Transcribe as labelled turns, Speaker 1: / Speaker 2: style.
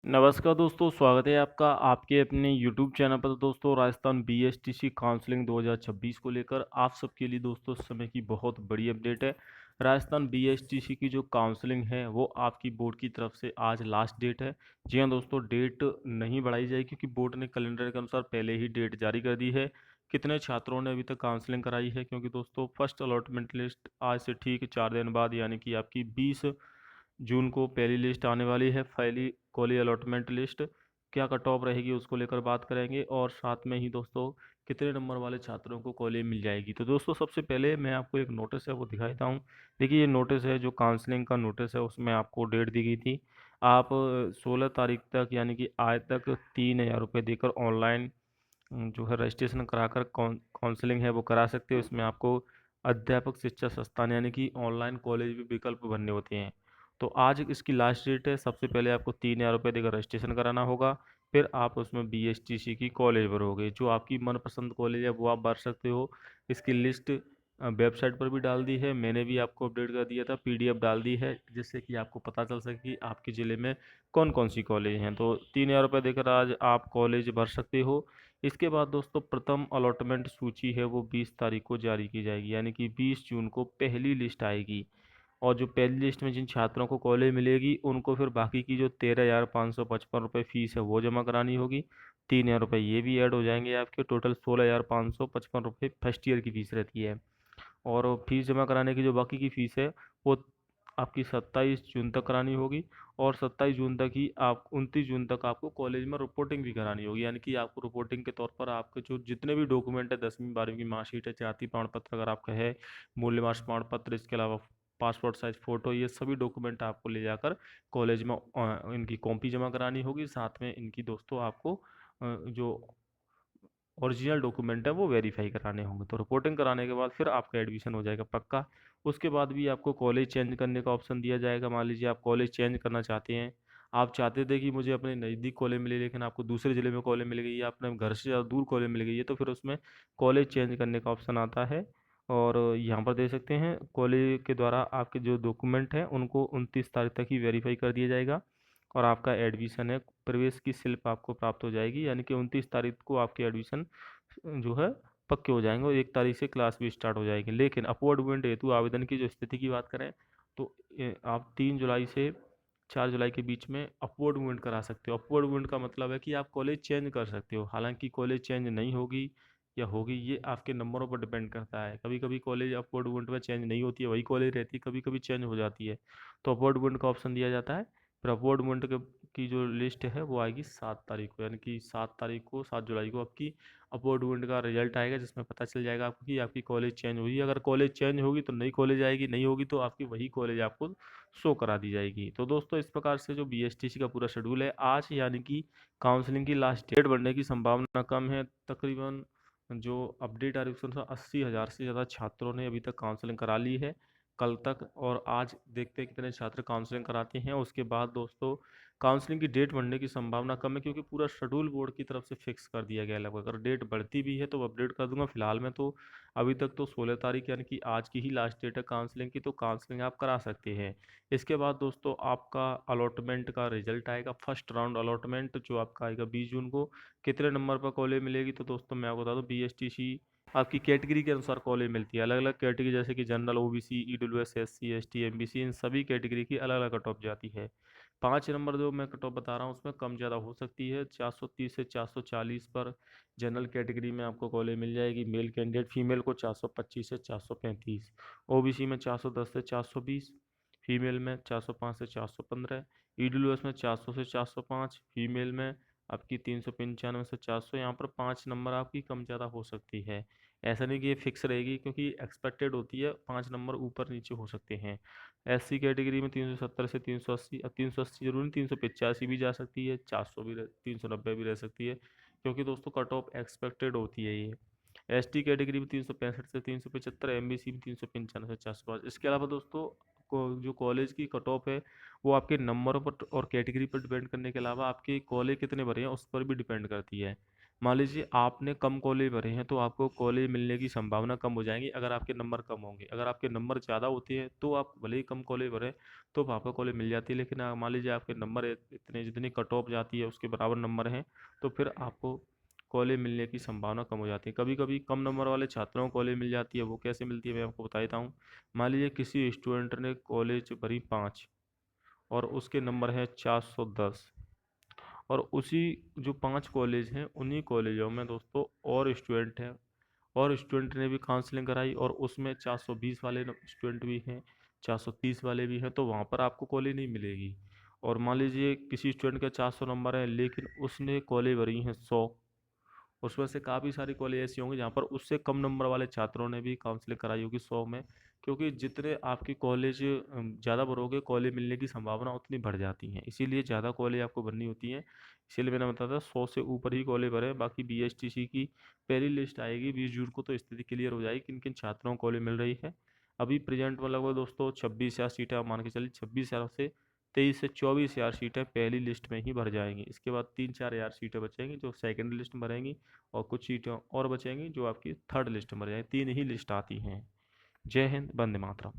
Speaker 1: नमस्कार दोस्तों, स्वागत है आपका आपके अपने यूट्यूब चैनल पर। तो दोस्तों, राजस्थान बीएसटीसी काउंसलिंग 2026 को लेकर आप सबके लिए दोस्तों इस समय की बहुत बड़ी अपडेट है। राजस्थान बीएसटीसी की जो काउंसलिंग है वो आपकी बोर्ड की तरफ से आज लास्ट डेट है। जी हाँ दोस्तों, डेट नहीं बढ़ाई जाएगी क्योंकि बोर्ड ने कैलेंडर के अनुसार पहले ही डेट जारी कर दी है। कितने छात्रों ने अभी तक काउंसलिंग कराई है, क्योंकि दोस्तों फर्स्ट अलॉटमेंट लिस्ट आज से ठीक 4 दिन बाद यानी कि आपकी 20 जून को पहली लिस्ट आने वाली है। पहली कॉलेज अलॉटमेंट लिस्ट क्या कट ऑफ रहेगी उसको लेकर बात करेंगे, और साथ में ही दोस्तों कितने नंबर वाले छात्रों को कॉलेज मिल जाएगी। तो दोस्तों सबसे पहले मैं आपको एक नोटिस है वो दिखा देता हूँ। देखिए, ये नोटिस है जो काउंसलिंग का नोटिस है, उसमें आपको डेट दी गई थी। आप 16 तारीख तक यानी कि आज तक 3,000 रुपये देकर ऑनलाइन जो है रजिस्ट्रेशन कराकर काउंसलिंग है वो करा सकते हो। इसमें आपको अध्यापक शिक्षा संस्थान यानी कि ऑनलाइन कॉलेज भी विकल्प भरने होते हैं। तो आज इसकी लास्ट डेट है। सबसे पहले आपको 3,000 रुपये देकर रजिस्ट्रेशन कराना होगा। फिर आप उसमें बीएसटीसी की कॉलेज भरोगे। जो आपकी मनपसंद कॉलेज है वो आप भर सकते हो। इसकी लिस्ट वेबसाइट पर भी डाल दी है, मैंने भी आपको अपडेट कर दिया था, पीडीएफ डाल दी है, जिससे कि आपको पता चल सके कि आपके ज़िले में कौन कौन सी कॉलेज हैं। तो 3,000 रुपये देकर आज आप कॉलेज भर सकते हो। इसके बाद दोस्तों प्रथम अलॉटमेंट सूची है वो 20 तारीख को जारी की जाएगी, यानी कि 20 जून को पहली लिस्ट आएगी। और जो पहली लिस्ट में जिन छात्रों को कॉलेज मिलेगी उनको फिर बाकी की जो 13,555 रुपये फीस है वो जमा करानी होगी। 3,000 रुपये ये भी ऐड हो जाएंगे, आपके टोटल 16,555 रुपये फर्स्ट ईयर की फीस रहती है। और फीस जमा कराने की जो बाकी की फ़ीस है वो आपकी 27 जून तक करानी होगी। और 27 जून तक ही आप 29 जून तक आपको कॉलेज में रिपोर्टिंग भी करानी होगी, यानी कि आपको रिपोर्टिंग के तौर पर आपके जो जितने भी डॉक्यूमेंट है, 10वीं 12वीं की मार्कशीट है, जाति प्रमाण पत्र अगर आपका है, मूल्यमास प्रमाण पत्र, इसके अलावा पासपोर्ट साइज फ़ोटो, ये सभी डॉक्यूमेंट आपको ले जाकर कॉलेज में इनकी कॉपी जमा करानी होगी। साथ में इनकी दोस्तों आपको जो ओरिजिनल डॉक्यूमेंट है वो वेरीफाई कराने होंगे। तो रिपोर्टिंग कराने के बाद फिर आपका एडमिशन हो जाएगा पक्का। उसके बाद भी आपको कॉलेज चेंज करने का ऑप्शन दिया जाएगा। मान लीजिए आप कॉलेज चेंज करना चाहते हैं, आप चाहते थे कि मुझे अपने नज़दीक कॉलेज मिले लेकिन आपको दूसरे ज़िले में कॉलेज मिल गई, या अपने घर से ज़्यादा दूर कॉलेज मिल गई है, तो फिर उसमें कॉलेज चेंज करने का ऑप्शन आता है। और यहाँ पर देख सकते हैं कॉलेज के द्वारा आपके जो डॉक्यूमेंट हैं उनको 29 तारीख तक ही वेरीफाई कर दिया जाएगा, और आपका एडमिशन है, प्रवेश की स्लिप आपको प्राप्त हो जाएगी। यानी कि 29 तारीख को आपकी एडमिशन जो है पक्के हो जाएंगे, और 1 तारीख से क्लास भी स्टार्ट हो जाएगी। लेकिन अपवर्ड मूवमेंट हेतु आवेदन की जो स्थिति की बात करें तो आप 3 जुलाई से 4 जुलाई के बीच में अपवर्ड मूवमेंट करा सकते हो। अपवर्ड मूवमेंट का मतलब है कि आप कॉलेज चेंज कर सकते हो। हालांकि कॉलेज चेंज नहीं होगी या होगी ये आपके नंबरों पर डिपेंड करता है। कभी कभी कॉलेज अपवर्ड मूवमेंट में चेंज नहीं होती है, वही कॉलेज रहती है, कभी कभी चेंज हो जाती है। तो अपवर्ड मूवमेंट का ऑप्शन दिया जाता है। फिर अपवर्ड मूवमेंट की जो लिस्ट है वो आएगी 7 तारीख को, यानी कि 7 तारीख को 7 जुलाई को आपकी अपवर्ड मूवमेंट का रिजल्ट आएगा, जिसमें पता चल जाएगा आपको कि आपकी कॉलेज चेंज हुई है। अगर कॉलेज चेंज होगी तो नई कॉलेज आएगी, नहीं होगी तो आपकी वही कॉलेज आपको शो करा दी जाएगी। तो दोस्तों इस प्रकार से जो बीएसटीसी का पूरा शेड्यूल है आज, यानी कि काउंसलिंग की लास्ट डेट बढ़ने की संभावना कम है। तकरीबन जो अपडेट आ रही है उसके अनुसार 80,000 से ज़्यादा छात्रों ने अभी तक काउंसलिंग करा ली है कल तक। और आज देखते हैं कितने छात्र काउंसलिंग कराते हैं। उसके बाद दोस्तों काउंसलिंग की डेट बढ़ने की संभावना कम है, क्योंकि पूरा शेड्यूल बोर्ड की तरफ से फिक्स कर दिया गया है लगभग। अगर डेट बढ़ती भी है तो अपडेट कर दूंगा। फिलहाल में तो अभी तक तो 16 तारीख यानी कि आज की ही लास्ट डेट है काउंसलिंग की, तो काउंसलिंग आप करा सकते हैं। इसके बाद दोस्तों आपका अलॉटमेंट का रिजल्ट आएगा, फर्स्ट राउंड अलॉटमेंट जो आपका आएगा 20 जून को। कितने नंबर पर कॉलेज मिलेगी, तो दोस्तों मैं आपको बता दूं बीएसटीसी आपकी कैटेगरी के अनुसार कॉलेज मिलती है। अलग अलग कैटेगरी जैसे कि general, OBC, EWS, SC, ST, MBC, इन सभी कैटेगरी की अलग अलग कट ऑफ जाती है। 5 नंबर जो मैं कट ऑफ बता रहा हूँ उसमें कम ज़्यादा हो सकती है। 430 से 440 पर जनरल कैटेगरी में आपको कॉलेज मिल जाएगी। मेल कैंडिडेट, फीमेल को 425 से 435, ओबीसी में 410 से 420, फीमेल में 405 से 415, ईडब्ल्यूएस में 400 से 405, फीमेल में आपकी 395 से 400। यहाँ पर 5 नंबर आपकी कम ज़्यादा हो सकती है। ऐसा नहीं कि ये फिक्स रहेगी, क्योंकि एक्सपेक्टेड होती है 5 नंबर ऊपर नीचे हो सकते हैं। एससी कैटेगरी में 370 से 380, अब 380 जरूर नहीं, 385 भी जा सकती है, 400 भी 390 भी रह सकती है, क्योंकि दोस्तों कट ऑफ एक्सपेक्टेड होती है ये। एसटी कैटेगरी में 365 से 375, एमबीसी में 395 से 405। इसके अलावा दोस्तों जो कॉलेज की कट ऑफ है वो आपके नंबरों पर और कैटेगरी पर डिपेंड करने के अलावा आपके कॉलेज कितने भरे हैं उस पर भी डिपेंड करती है। मान लीजिए आपने कम कॉलेज भरे हैं तो आपको कॉलेज मिलने की संभावना कम हो जाएगी अगर आपके नंबर कम होंगे। अगर आपके नंबर ज़्यादा होते हैं तो आप भले ही कम कॉलेज भरें तो आपको कॉलेज मिल जाती है, लेकिन मान लीजिए आपके नंबर इतने जितनी कट ऑफ जाती है उसके बराबर नंबर हैं तो फिर आपको कॉलेज मिलने की संभावना कम हो जाती है। कभी कभी कम नंबर वाले छात्रों को कॉलेज मिल जाती है, वो कैसे मिलती है मैं आपको बता देता हूँ। मान लीजिए किसी स्टूडेंट ने कॉलेज भरी 5 और उसके नंबर है 410, और उसी जो 5 कॉलेज हैं उन्हीं कॉलेजों में दोस्तों और स्टूडेंट हैं, और स्टूडेंट ने भी काउंसलिंग कराई और उसमें 420 वाले स्टूडेंट भी हैं, 430 वाले भी हैं, तो वहाँ पर आपको कॉलेज नहीं मिलेगी। और मान लीजिए किसी स्टूडेंट का 400 नंबर है लेकिन उसने कॉलेज भरी हैं 100, उसमें से काफ़ी सारी कॉलेज ऐसी होंगी जहाँ पर उससे कम नंबर वाले छात्रों ने भी काउंसलिंग कराई होगी 100 में। क्योंकि जितने आपकी कॉलेज ज़्यादा भरोगे कॉलेज मिलने की संभावना उतनी बढ़ जाती है, इसीलिए ज़्यादा कॉलेज आपको भरनी होती है। इसीलिए मैंने बताया था 100 से ऊपर ही कॉलेज भरें। बाकी बीएसटीसी की पहली लिस्ट आएगी 20 जून को, तो स्थिति क्लियर हो जाएगी किन किन छात्रों को कॉलेज मिल रही है। अभी प्रेजेंट में लगभग दोस्तों 26,000 सीटें आप मान के चलिए, 26,000 से 23 से 24,000 सीटें पहली लिस्ट में ही भर जाएंगी। इसके बाद 3-4 हज़ार सीटें बचेंगी जो सेकंड लिस्ट में भरेंगी, और कुछ सीटें और बचेंगी जो आपकी थर्ड लिस्ट में भर जाएंगी। 3 ही लिस्ट आती हैं। जय हिंद, वंदे मातरम।